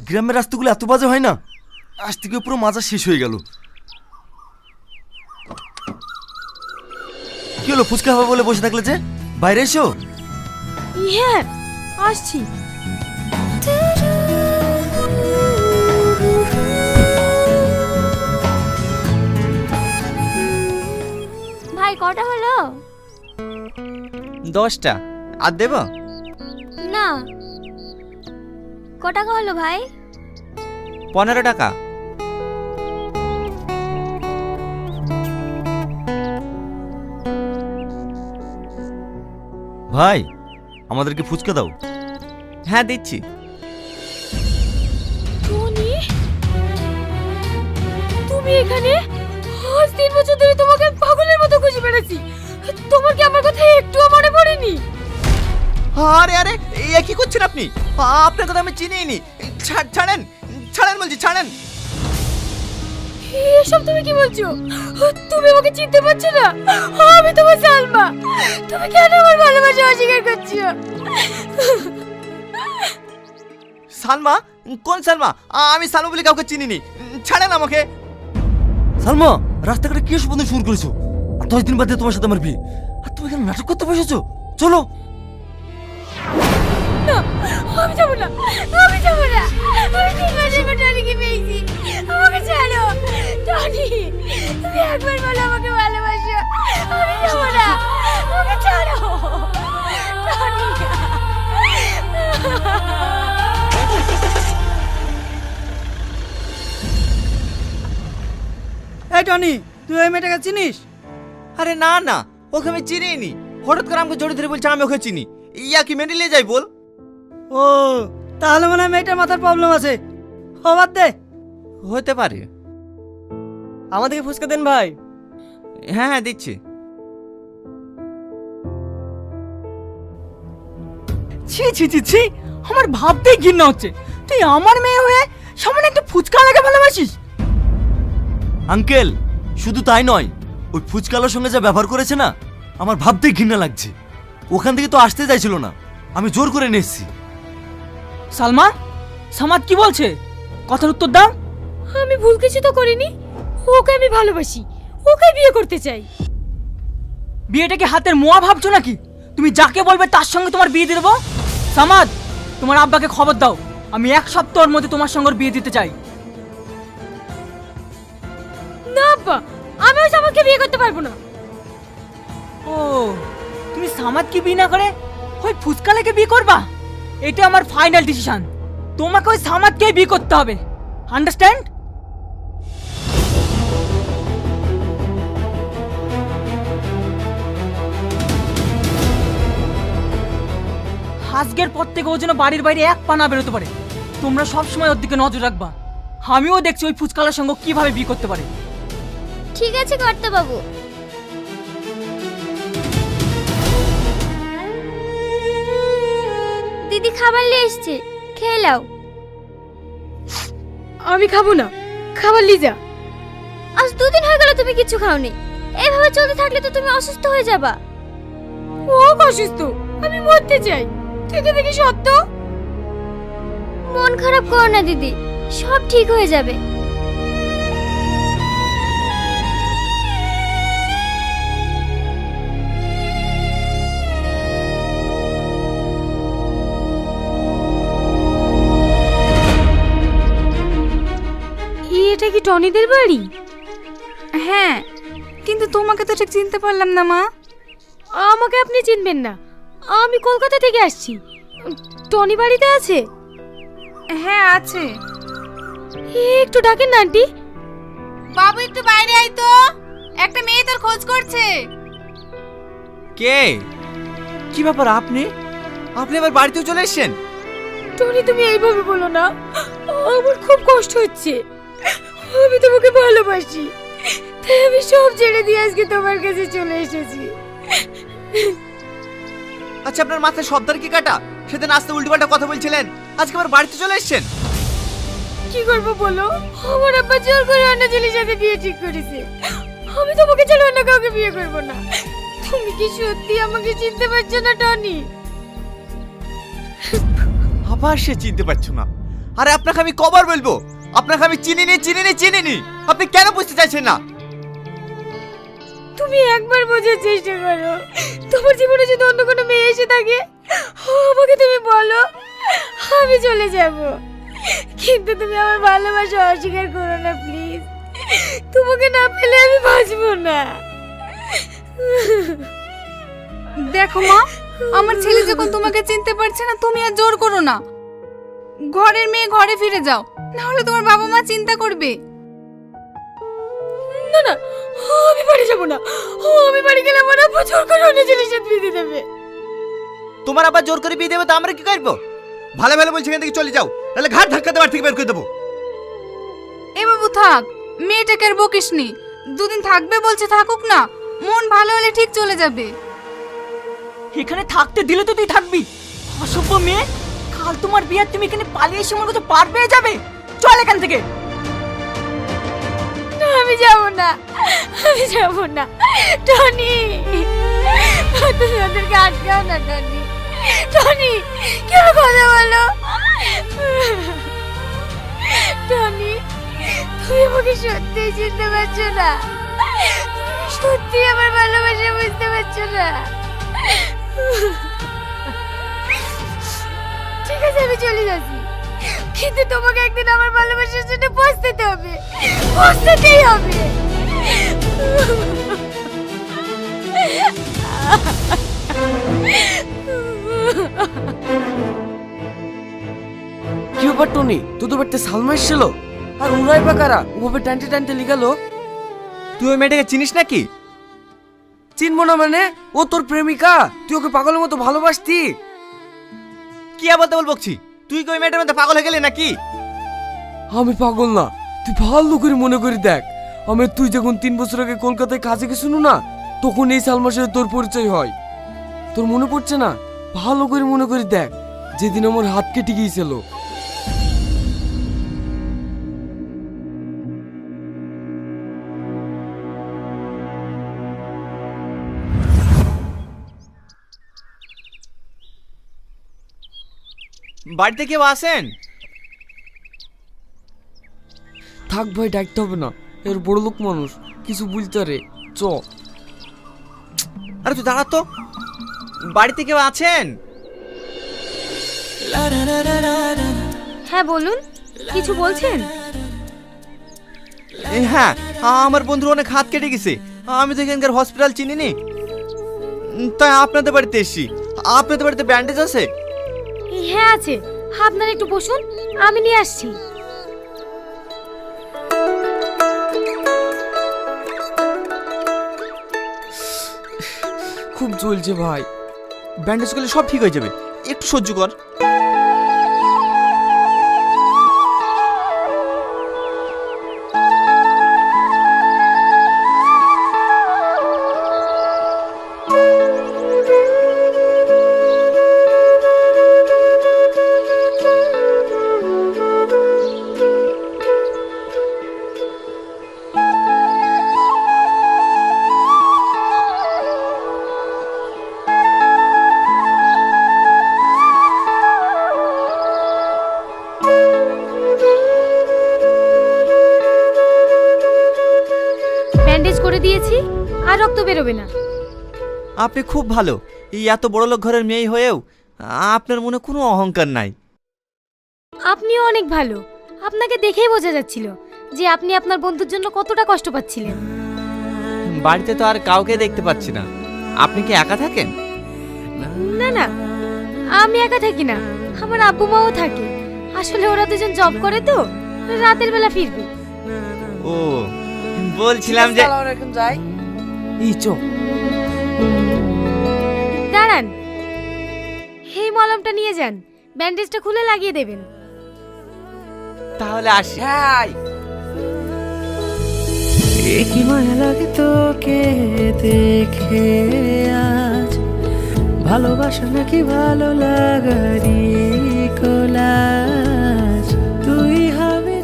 গ্রামের রাস্তাগুলো এত বাজে হয় না, আজ থেকে পুরো মাজা শেষ হয়ে গেল। কি হলো, ফুচকা খাবে বলে বসে থাকলে যে? বাইরে এসো। হ্যাঁ আসছি। ভাই কটা হলো? 10টা। আর দেব না। ক টাকা হলো ভাই? 15 টাকা। ভাই, আমাদেরকে ফুচকা দাও। হ্যাঁ দিচ্ছি। টনি, তুমি এখানে? আজ 3 বছর ধরে তোমাকে পাগলের মতো খুঁজে বেড়াচ্ছি। তোমার কি আমার কথা একটুও মনে পড়েনি? আরে আরে এ কি করছেন আপনি? আপনার কথা আমি চিনিই নি। ছাড়েন ছাড়েন বলছি, ছাড়েন। এসব তুমি কি বলছো? তুমি আমাকে চিনতে পারছো না? আমি তোমার সালমা। তুমি কেন আমার ভালোবাসা অস্বীকার করছো? সালমা? কোন সালমা? আমি সালমা বলে কাউকে চিনিনি। ছাড়েন আমাকে। সালমা, রাস্তাঘাটে কি এসব বন্ধু শুরু করেছো? আর 10 দিন বাদে তোমার সাথে আমার বিয়ে, আর তুমি এখানে নাটক করতে বসেছো? চলো। না, আমি যাবো না। আমি যাবো না। আমি 3 মাসের পর টনিকে পেয়েছি। আমাকে ছাড়ো। টনি, তুমি একবার বলো আমাকে ভালোবাসো। আমি যাবো না। আমাকে ছাড়ো। টনি। এই টনি, তুই ওই মেয়েটাকে চিনিস? আরে না না, ওকে আমি চিনিই নি। হঠাৎ করে আমাকে জড়িয়ে ধরে বলছে আমি ওকে চিনি। ইয়া কি মেনে যাই বল? ও, তাহলে মনে হয় মেয়েটার মাথার প্রবলেম আছে। ও বাদ দে। হতে পারে। আমাদেরকে ফুচকা দেন ভাই। হ্যাঁ হ্যাঁ দিচ্ছি। ছি ছি ছি ছি, আমার ভাবতেই ঘৃণা হচ্ছে। তুই আমার মেয়ে হয়ে সামনে একটা ফুচকা লাগে ভালোবাসিস? আঙ্কেল, শুধু তাই নয়, ওই ফুচকালার সঙ্গে যা ব্যবহার করেছে না, আমার ভাবতেই ঘৃণা লাগছে। ওখান থেকে তো আসতে চাইছিল না, আমি জোর করে নিয়ে এসেছি। সালমা, সামাদ কি বলছে? কথার উত্তর দাও। আমি ভুল কিছু তো করিনি। ওকে আমি ভালোবাসি, ওকে বিয়ে করতে চাই। বিয়েটাকে হাতের মোয়া ভাবছো নাকি? তুমি যাকে বলবে তার সঙ্গে তোমার বিয়ে দিয়ে দেবো। সামাদ, তোমার আব্বাকে খবর দাও, আমি 1 সপ্তাহের মধ্যে তোমার সঙ্গে ওর বিয়ে দিতে চাই। না আব্বা, আমি ওই সামাদকে বিয়ে করতে পারবো না। ও, তুমি সামাদকে বিয়ে না করে ওই ফুচকালাকে বিয়ে করবা? এটা আমার ফাইনাল ডিসিশন। তোমাকে ওই সামাদকে বিয়ে করতে হবে, আন্ডারস্ট্যান্ড? আজকের পর থেকে ও যেন বাড়ির বাইরে 1 পা না বেরোতে পারে। তোমরা সব সময় ওর দিকে নজর রাখবা। আমিও দেখছি ওই ফুচকালার সঙ্গে কিভাবে বিয়ে করতে পারে। ঠিক আছে কর্তা বাবু। দিদি খাবার নিয়ে এসছে, খেয়ে নাও। আমি খাবো না, খাবার লিজা। আজ 2 দিন হয়ে গেল তুমি কিছু খাওনি। এইভাবে চলতে থাকলে তো তুমি অসুস্থ হয়ে যাবা। ও অসুস্থ, আমি মরতে চাই। থেকে দেখি সত্য। মন খারাপ করো না দিদি, সব ঠিক হয়ে যাবে। এটা কি টনিদের বাড়ি? হ্যাঁ, কিন্তু তোমাকে তো ঠিক চিনতে পারলাম না মা। আমাকে আপনি চিনবেন না, আমি কলকাতা থেকে আসছি। টনি বাড়িতে আছে? হ্যাঁ আছে। একটু ডাকেন না আন্টি। বাবু একটু বাইরে আয় তো, একটা মেয়ে তোর খোঁজ করছে। কে? কি ব্যাপার, আপনি আবার বাড়িতেও চলে এসেছেন? টনি তুমি এইভাবে বলো না, আমার খুব কষ্ট হচ্ছে। আমি তোমাকে ভালোবাসি, তাই আমি সব ছেড়ে দিয়ে আজকে তোমার কাছে চলে এসেছি। আচ্ছা, আপনার মাথায় সর্দার কি কাটা? সেদিন আসতে উল্টোপাল্টা কথা বলছিলেন, আজকে আবার বাড়িতে চলে এসেছেন। কি করবো বলো, আমার আব্বা জোর করে অন্য ছেলের সাথে বিয়ে ঠিক করেছে। আমি তোমাকে ছাড়া অন্য কাউকে বিয়ে করবো না। তুমি কি সত্যি আমাকে চিনতে পারছো না টনি? আবার সে চিনতে পারছো না? আরে আপনাকে আমি কবার বলবো, আপনাকে আমি চিনিনি। আপনি কেন বুঝতে চাইছেন না? তুমি একবার বোঝার চেষ্টা করো। তোমার জীবনে যদি অন্য কোনো মেয়ে এসে থাকে, আমাকে তুমি বলো, আমি চলে যাব। কিন্তু তুমি আমার ভালোবাসা অস্বীকার করো না প্লিজ। তোমাকে না পেলে আমি বাঁচবো না। দেখো মা, আমার ছেলে যখন তোমাকে চিনতে পারছে না, তুমি আর জোর করো না। ঘরের মেয়ে ঘরে ফিরে যাও, না হলে তোমার বাবা মা চিন্তা করবে। না না, আমি বাড়ি যাব না। আমি বাড়ি গেলে আমার আব্বু জোর করে অন্য ছেলের সাথে বিয়ে দিয়ে দেবে। তোমার আবার জোর করে বিয়ে দেবে তো আমরা কি করবো? ভালো ভালো বলছি এখান থেকে চলে যাও, নাহলে ঘাট ধাক্কা দেওয়ার থেকে বের করে দেবো। এ বাবু থাক, মেয়েটাকে আর বকিসনি। দুদিন থাকবে বলছে, থাকুক না। মন ভালো হলে ঠিক চলে যাবে। এখানে থাকতে দিলে তো তুই থাকবি। অসভ্য মেয়ে, কাল তোমার বিয়ে, তুমি এখানে পালিয়ে এসে মনে করছো পার পেয়ে যাবে। চল এখান থেকে। না, আমি যাব না। আমি যাব না টনি। তুমি ওদেরকে আটকাও না টনি। টনি, কেন কথা বলো? টনি, তুমি আমাকে সত্যি চিনতে পারছো না? তুমি সত্যি আমার ভালোবাসা বুঝতে পারছো না? ঠিক আছে, আমি চলে যাচ্ছি, কিন্তু তোমাকে একদিন আমার ভালোবাসার জন্য পৌঁছতে হবে, পৌঁছতেই হবে। কি ব্যাপার টনি, তোদের বাড়িতে সালমা এসেছিল? আর উড়াই বা কারা ওভাবে টানতে টানতে লিগালো? তুই ওই মেয়েটাকে চিনিস নাকি? চিনবো না মানে? ও তোর প্রেমিকা, তুই ওকে পাগলের মতো ভালোবাসতি। কি আর বলতে বলছি? তুই কি ওই মেয়েটার মধ্যে পাগল হয়ে গেলি নাকি? আমি পাগল না, তুই ভালো করে মনে করে দেখ। আমি তুই যখন 3 বছর আগে কলকাতায় কাজে গেছিলু না, তখন এই সালমার সাথে তোর পরিচয় হয়। তোর মনে পড়ছে না? ভালো করে মনে করে দেখ, যেদিন আমার হাত কেটে গিয়েছিল। বাড়িতে কেউ আসেন? থাক ভাই, ডাকতে হবে না, এর বড় লোক মানুষ, কিছু বলতে রে। চ। আরে তুই দাঁড়া তো, বাড়িতে কেউ আছেন? হ্যাঁ বলুন, কিছু বলছেন? হ্যাঁ, আমার বন্ধুর অনেক হাত কেটে গেছে। আমি তো এখানকার হসপিটাল চিনিনি, তাই আপনাদের বাড়িতে এসেছি। আপনাদের বাড়িতে ব্যান্ডেজ আছে? হ্যাঁ আছে, আপনারা একটু বসুন, আমি নিয়ে আসছি। খুব জ্বলছে ভাই। ব্যান্ডেজ করলে সব ঠিক হয়ে যাবে, একটু সহ্য কর। ব্যান্ডেজ করে দিয়েছি, আর রক্ত বেরোবে না। আপনি খুব ভালো। এই এত বড় লোক ঘরের মেয়ে হয়েও আপনার মনে কোনো অহংকার নাই। আপনিও অনেক ভালো। আপনাকে দেখেই বোঝা যাচ্ছিল যে আপনি আপনার বন্ধুর জন্য কতটা কষ্ট পাচ্ছিলেন। বাড়িতে তো আর কাউকে দেখতে পাচ্ছি না। আপনি কি একা থাকেন? না না, আমি একা থাকি না, আমার আব্বু মাও থাকে। আসলে ওরা দুজন জব করে তো, রাতের বেলা ফিরবে। ও, বলছিলাম যে এখন যাই। এই চ। দাঁড়ান, এই মলমটা নিয়ে যান, ব্যান্ডেজটা খুলে লাগিয়ে দেবেন। তাহলে আসি। হ্যাঁ। কি মায়া লাগে তোকে দেখে আজ, ভালোবাসা নাকি ভালো লাগারি কোলাজ, তুই হবে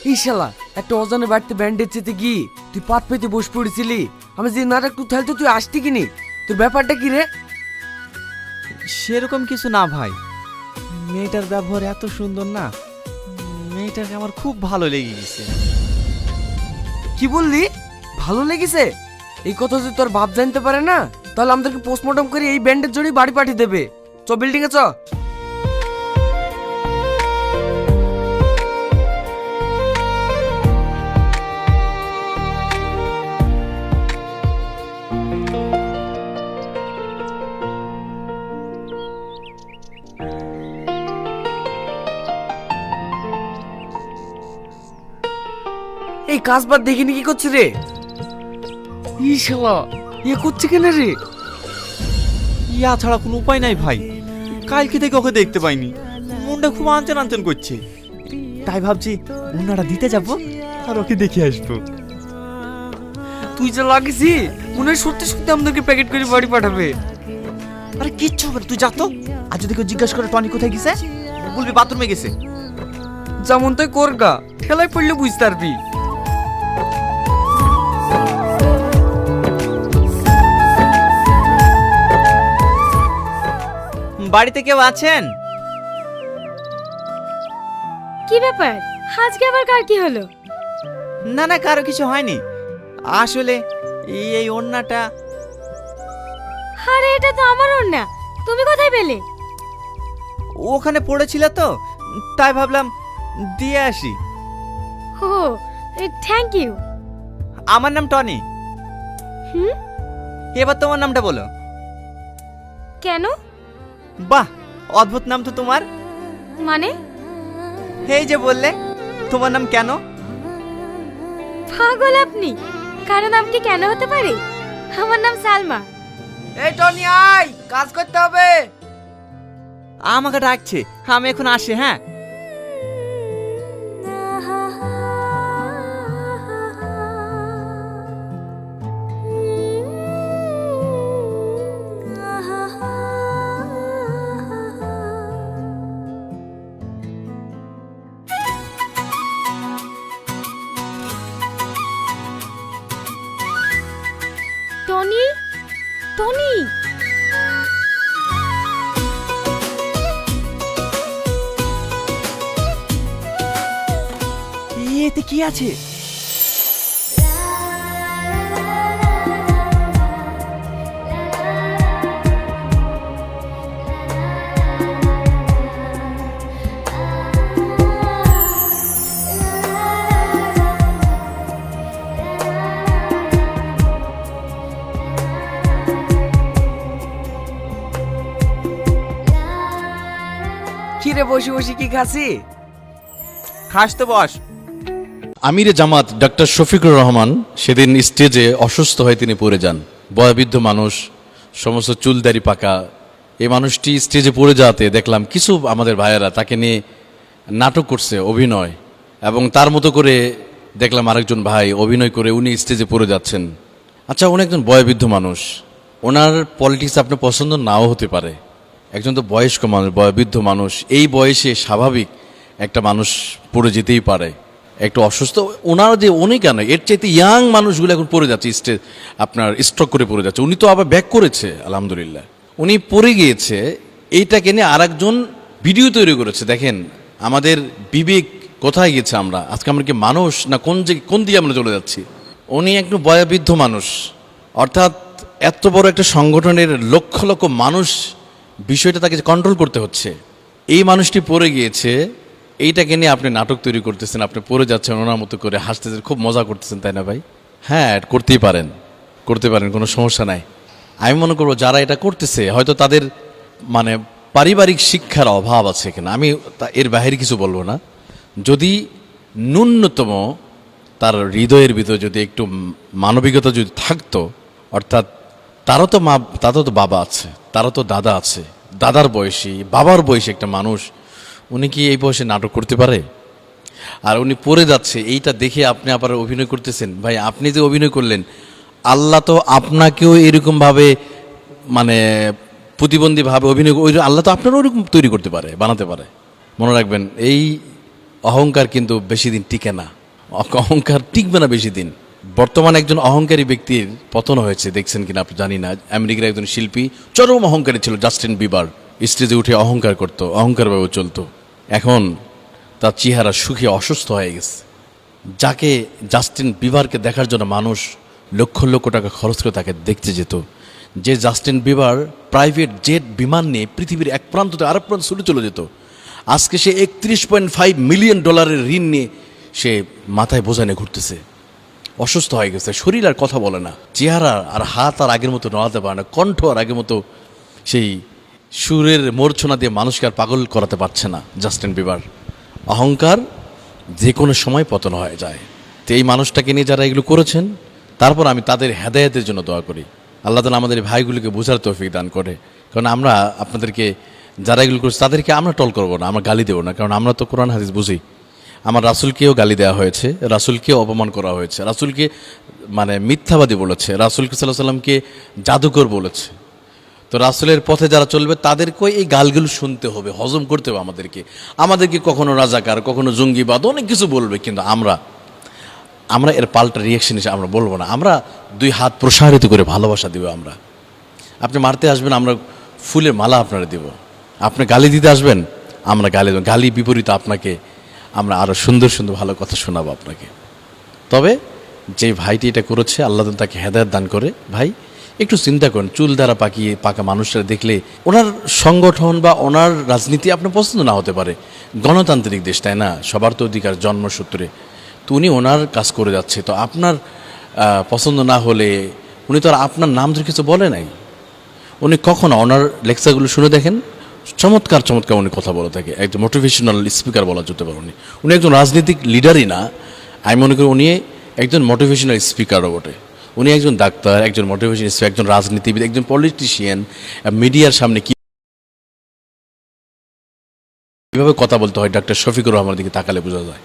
এই শালা, একটা অজানের বাড়িতে ব্যান্ডেজ চেতে গিয়ে তুই পাত পেতে বসে পড়েছিলি। আমি যে নাটক তুই থাকতে তুই আসতি কিনি? তোর ব্যাপারটা কি রে? সেরকম কিছু না ভাই, মেয়েটার ব্যবহার এত সুন্দর না, মেয়েটাকে আমার খুব ভালো লেগে গেছে। কি বললি? ভালো লেগেছে? এই কথা যদি তোর বাপ জানতে পারে না, তাহলে আমাদেরকে পোস্টমর্টম করে এই ব্যান্ডের জড়িয়ে বাড়ি পাঠিয়ে দেবে। চ বিল্ডিং এ চ। এই কাজ বাদ দেখিনি কি করছে রে? ই শালা, এ করছে কেন রে? ইয়া ছাড়া কোনো উপায় নাই ভাই, কালকে থেকে ওকে দেখতে পাইনি, মনটা খুব আনচান আনচান করছে, তাই ভাবছি ওনারা দিতে যাব আর ওকে দেখে আসবো। তুই যা লাগিসি মনে হয় সত্যি সত্যি আমাদেরকে প্যাকেট করে বাড়ি পাঠাবে। আরে কিচ্ছু হবে না, তুই যা তো। আর যদি কেউ জিজ্ঞাসা করে টনি কোথায় গেছে, বলবি বাথরুমে গেছে। যেমন তুই করগা, ঠেলায় পড়লে বুঝতে পারবি। বাড়িতে কেউ আছেন? কি ব্যাপার, আজকে আবার কার কি হলো? না না, কারো কিছু হয়নি, আসলে এই ওড়নাটা। আরে এটা তো আমার ওড়না, তুমি কোথায় পেলে? ওখানে পড়েছিল তো, তাই ভাবলাম দিয়ে আসি। ও থ্যাংক ইউ। আমার নাম টনি। হুম, এবার তোমার নামটা বলো। কেন? বাহ, অদ্ভুত নাম তো তোমার। মানে? এই যে বললে তোমার নাম কেন। পাগল আপনি, কারো নাম কি কেন হতে পারে? আমার নাম সালমা। এই টনি আয়, কাজ করতে হবে। আমাকে ডাকছে, আমি এখন আসি। হ্যাঁ, টনি, টনি, এতে কি আছে? কি রে, বসে বসে কি খাসি? খাস তো বস। আমিরে জামাত ডক্টর শফিকুর রহমান সেদিন স্টেজে অসুস্থ হয়ে তিনি পড়ে যান। বয়োবৃদ্ধ মানুষ, সমস্ত চুলদারি পাকা, এই মানুষটি স্টেজে পড়ে যাওয়াতে দেখলাম কিছু আমাদের ভাইয়েরা তাকে নিয়ে নাটক করছে, অভিনয়, এবং তার মতো করে দেখলাম আরেকজন ভাই অভিনয় করে উনি স্টেজে পড়ে যাচ্ছেন। আচ্ছা, উনি একজন বয়োবৃদ্ধ মানুষ, ওনার পলিটিক্স আপনার পছন্দ নাও হতে পারে, একজন তো বয়স্ক মানুষ, বয়োবৃদ্ধ মানুষ, এই বয়সে স্বাভাবিক একটা মানুষ পড়ে যেতেই পারে, একটু অসুস্থ। ওনার যে উনি কেন, এর চাইতে ইয়াং মানুষগুলো এখন পড়ে যাচ্ছে, স্টেজ আপনার স্ট্রোক করে পড়ে যাচ্ছে। উনি তো আবার ব্যাক করেছে, আলহামদুলিল্লাহ। উনি পড়ে গিয়েছে, এইটাকে নিয়ে আর একজন ভিডিও তৈরি করেছে। দেখেন আমাদের বিবেক কোথায় গেছে, আমরা আজকে আমরা কি মানুষ না কোন দিকে আমরা চলে যাচ্ছি। উনি একটু বয়োবৃদ্ধ মানুষ, অর্থাৎ এত বড় একটা সংগঠনের লক্ষ লক্ষ মানুষ, বিষয়টা তাকে কন্ট্রোল করতে হচ্ছে। এই মানুষটি পড়ে গিয়েছে, এইটাকে নিয়ে আপনি নাটক তৈরি করতেছেন, আপনি পড়ে যাচ্ছেন, ওনার মতো করে হাসতেছেন, খুব মজা করতেছেন, তাই না ভাই? হ্যাঁ, করতে পারেন, কোনো সমস্যা নাই। আমি মনে করবো যারা এটা করতেছে হয়তো তাদের মানে পারিবারিক শিক্ষার অভাব আছে কিনা, আমি এর বাইরে কিছু বলবো না। যদি ন্যূনতম তার হৃদয়ের ভিতরে যদি একটু মানবিকতা যদি থাকতো, অর্থাৎ তারও তো বাবা আছে, তারও তো দাদা আছে, দাদার বয়সী বাবার বয়সী একটা মানুষ, উনি কি এই বয়সে নাটক করতে পারে? আর উনি পড়ে যাচ্ছে, এইটা দেখে আপনি আবার অভিনয় করতেছেন। ভাই, আপনি যে অভিনয় করলেন, আল্লাহ তো আপনাকেও এরকমভাবে মানে প্রতিবন্ধীভাবে অভিনয়, আল্লাহ তো আপনারও ওরকম তৈরি করতে পারে, বানাতে পারে। মনে রাখবেন, এই অহংকার কিন্তু বেশি দিন টিকে না, অহংকার টিকবে না বেশি দিন। বর্তমানে একজন অহংকারী ব্যক্তির পতন হয়েছে, দেখছেন কিনা আপনি জানি না। আমেরিকার একজন শিল্পী চরম অহংকারী ছিল, জাস্টিন বিবার। স্টেজে উঠে অহংকার করতো, অহংকারভাবে চলতো। এখন তার চেহারা শুকিয়ে অসুস্থ হয়ে গেছে। যাকে জাস্টিন বিবারকে দেখার জন্য মানুষ লক্ষ লক্ষ টাকা খরচ করে তাকে দেখতে যেত, যে জাস্টিন বিবার প্রাইভেট জেট বিমান নিয়ে পৃথিবীর এক প্রান্ত থেকে আরেক প্রান্ত ছুটে চলে যেত, আজকে সে 31.5 মিলিয়ন ডলারের ঋণ নিয়ে সে মাথায় বোঝা নিয়ে ঘুরতেছে। অসুস্থ হয়ে গেছে, শরীর আর কথা বলে না, চেহারা আর হাত আর আগের মতো নড়াতে পারে না, কণ্ঠ আর আগের মতো সেই সুরের মূর্ছনা দিয়ে মানুষকে আর পাগল করাতে পারছে না জাস্টিন বিবার। অহংকার যে কোনো সময় পতন হয়ে যায়। তো এই মানুষটাকে নিয়ে যারা এগুলো করেছেন, তারপর আমি তাদের হেদায়েতের জন্য দোয়া করি, আল্লাহ তাআলা আমাদের ভাইগুলোকে বোঝার তৌফিক দান করে। কারণ আমরা আপনাদেরকে যারা এগুলো করছে তাদেরকে আমরা টল করবো না, আমরা গালি দেবো না, কারণ আমরা তো কোরআন হাদিস বুঝি। আমার রাসূলকেও গালি দেওয়া হয়েছে, রাসূলকেও অপমান করা হয়েছে, রাসূলকে মানে মিথ্যাবাদী বলেছে, রাসূলকে সাল্লাল্লাহু আলাইহি সাল্লামকে জাদুকর বলেছে। তো রাসূলের পথে যারা চলবে তাদেরকেও এই গালগুলো শুনতে হবে, হজম করতে হবে আমাদেরকে কখনো রাজাকার, কখনো জঙ্গিবাদ, অনেক কিছু বলবে, কিন্তু আমরা এর পাল্টা রিয়াকশন হিসেবে আমরা বলবো না। আমরা দুই হাত প্রসারিত করে ভালোবাসা দিব। আপনি মারতে আসবেন, আমরা ফুলের মালা আপনারা দেব। আপনি গালি দিতে আসবেন, আমরা গালি দেব। গালি বিপরীতে আপনাকে আমরা আরও সুন্দর সুন্দর ভালো কথা শোনাবো আপনাকে। তবে যে ভাইটি এটা করেছে, আল্লাহ তাকে হেদায়েত দান করে। ভাই একটু চিন্তা করেন, চুল দ্বারা পাকা মানুষরা দেখলে ওনার সংগঠন বা ওনার রাজনীতি আপনার পছন্দ না হতে পারে, গণতান্ত্রিক দেশ তাই না, সবার তো অধিকার জন্মসূত্রে। তো উনি ওনার কাজ করে যাচ্ছে, তো আপনার পছন্দ না হলে উনি তো আর আপনার নাম ধরে কিছু বলে নাই। উনি কখনো ওনার লেকচারগুলো শুনে দেখেন, চমৎকার চমৎকার উনি কথা বলে থাকে, একজন মোটিভেশনাল স্পিকার বলা যেতে পারে। উনি একজন রাজনৈতিক লিডারই না, আমি মনে করি উনি একজন মোটিভেশনাল স্পিকারও বটে। উনি একজন ডাক্তার, একজন মোটিভেশন স্পিকার, একজন রাজনীতিবিদ, একজন পলিটিশিয়ান। মিডিয়ার সামনে কীভাবে কথা বলতে হয় ডক্টর শফিকুর রহমানের দিকে তাকালে বোঝা যায়।